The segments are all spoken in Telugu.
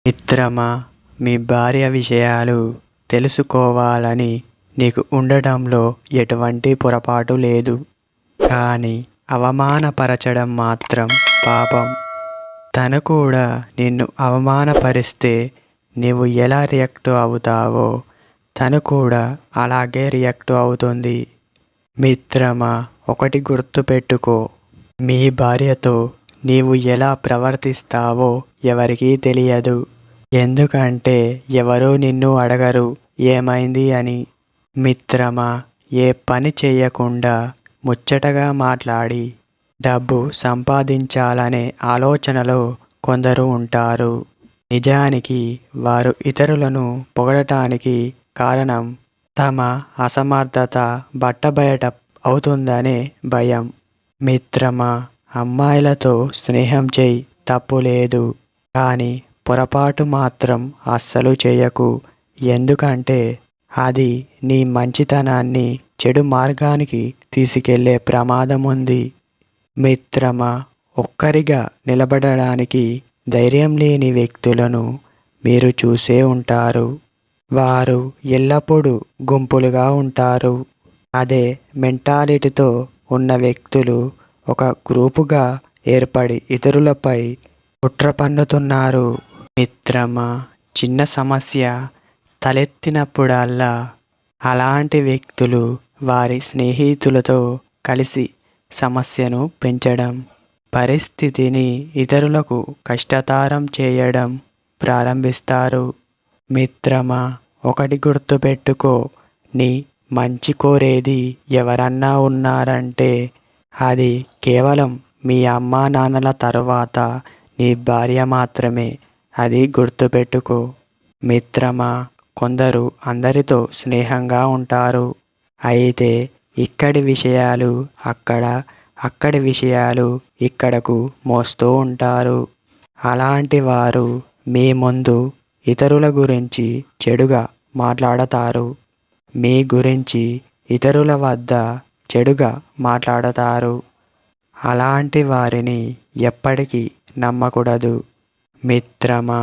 మిత్రమా, మీ భార్య విషయాలు తెలుసుకోవాలని నీకు ఉండడంలో ఎటువంటి పొరపాటు లేదు. కానీ అవమానపరచడం మాత్రం పాపం. తను కూడా నిన్ను అవమానపరిస్తే నీవు ఎలా రియాక్ట్ అవుతావో తను కూడా అలాగే రియాక్ట్ అవుతుంది. మిత్రమా, ఒకటి గుర్తుపెట్టుకో. మీ భార్యతో నీవు ఎలా ప్రవర్తిస్తావో ఎవరికీ తెలియదు. ఎందుకంటే ఎవరూ నిన్ను అడగరు ఏమైంది అని. మిత్రమా, ఏ పని చేయకుండా ముచ్చటగా మాట్లాడి డబ్బు సంపాదించాలనే ఆలోచనలో కొందరు ఉంటారు. నిజానికి వారు ఇతరులను పొగడటానికి కారణం తమ అసమర్థత బట్టబయట అవుతుందనే భయం. మిత్రమా, అమ్మాయిలతో స్నేహం చెయ్యి, తప్పు లేదు. కానీ పొరపాటు మాత్రం అస్సలు చేయకు. ఎందుకంటే అది నీ మంచితనాన్ని చెడు మార్గానికి తీసుకెళ్లే ప్రమాదం ఉంది. మిత్రమా, ఒక్కరిగా నిలబడడానికి ధైర్యం లేని వ్యక్తులను మీరు చూసే ఉంటారు. వారు ఎల్లప్పుడూ గుంపులుగా ఉంటారు. అదే మెంటాలిటీతో ఉన్న వ్యక్తులు ఒక గ్రూపుగా ఏర్పడి ఇతరులపై కుట్ర పన్నుతున్నారు. మిత్రమా, చిన్న సమస్య తలెత్తినప్పుడల్లా అలాంటి వ్యక్తులు వారి స్నేహితులతో కలిసి సమస్యను పెంచడం, పరిస్థితిని ఇతరులకు కష్టతరం చేయడం ప్రారంభిస్తారు. మిత్రమా, ఒకటి గుర్తుపెట్టుకో. నీ మంచి కోరేది ఎవరన్నా ఉన్నారంటే అది కేవలం మీ అమ్మా నాన్నల తరువాత నీ భార్య మాత్రమే. అది గుర్తుపెట్టుకో. మిత్రమా, కొందరు అందరితో స్నేహంగా ఉంటారు. అయితే ఇక్కడి విషయాలు అక్కడ, అక్కడి విషయాలు ఇక్కడకు మోస్తూ ఉంటారు. అలాంటి వారు మీ ముందు ఇతరుల గురించి చెడుగా మాట్లాడతారు. మీ గురించి ఇతరుల వద్ద చెడుగా మాట్లాడతారు. అలాంటి వారిని ఎప్పటికీ నమ్మకూడదు. మిత్రమా,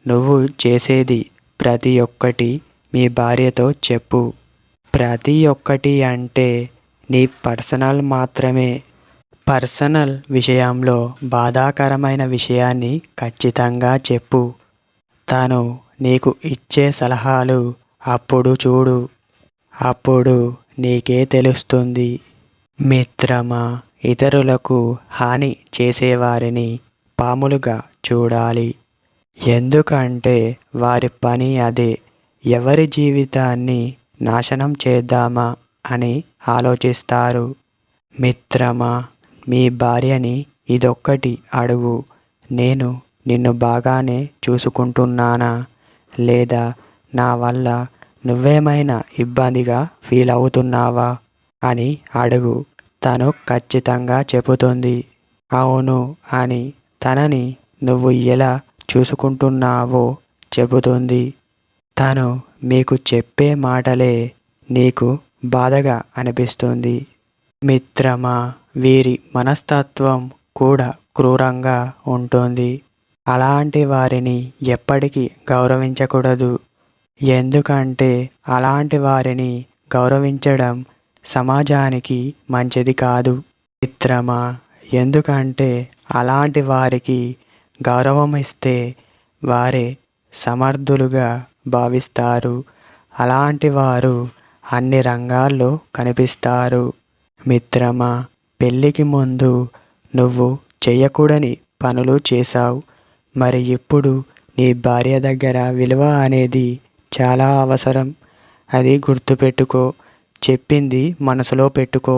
నువ్వు చేసేది ప్రతి ఒక్కటి మీ భార్యతో చెప్పు. ప్రతి ఒక్కటి అంటే నీ పర్సనల్ మాత్రమే. పర్సనల్ విషయంలో బాధాకరమైన విషయాన్ని ఖచ్చితంగా చెప్పు. తను నీకు ఇచ్చే సలహాలు అప్పుడు చూడు. అప్పుడు నీకే తెలుస్తుంది. మిత్రమా, ఇతరులకు హాని చేసేవారిని పాములుగా చూడాలి. ఎందుకంటే వారి పని అదే. ఎవరి జీవితాన్ని నాశనం చేద్దామా అని ఆలోచిస్తారు. మిత్రమా, మీ భార్యని ఇదొక్కటి అడుగు. నేను నిన్ను బాగానే చూసుకుంటున్నానా, లేదా నా వల్ల నువ్వేమైనా ఇబ్బందిగా ఫీల్ అవుతున్నావా అని అడుగు. తను ఖచ్చితంగా చెబుతుంది. అవును అని తనని నువ్వు ఎలా చూసుకుంటున్నావో చెబుతుంది. తను మీకు చెప్పే మాటలే నీకు బాధగా అనిపిస్తుంది. మిత్రమా, వీరి మనస్తత్వం కూడా క్రూరంగా ఉంటుంది. అలాంటి వారిని ఎప్పటికీ గౌరవించకూడదు. ఎందుకంటే అలాంటి వారిని గౌరవించడం సమాజానికి మంచిది కాదు. మిత్రమా, ఎందుకంటే అలాంటి వారికి గౌరవం ఇస్తే వారే సమర్థులుగా భావిస్తారు. అలాంటి వారు అన్ని రంగాల్లో కనిపిస్తారు. మిత్రమా, పెళ్ళికి ముందు నువ్వు చేయకూడని పనులు చేశావు. మరి ఇప్పుడు నీ భార్య దగ్గర విలువ అనేది చాలా అవసరం. అది గుర్తుపెట్టుకో. చెప్పింది మనసులో పెట్టుకో.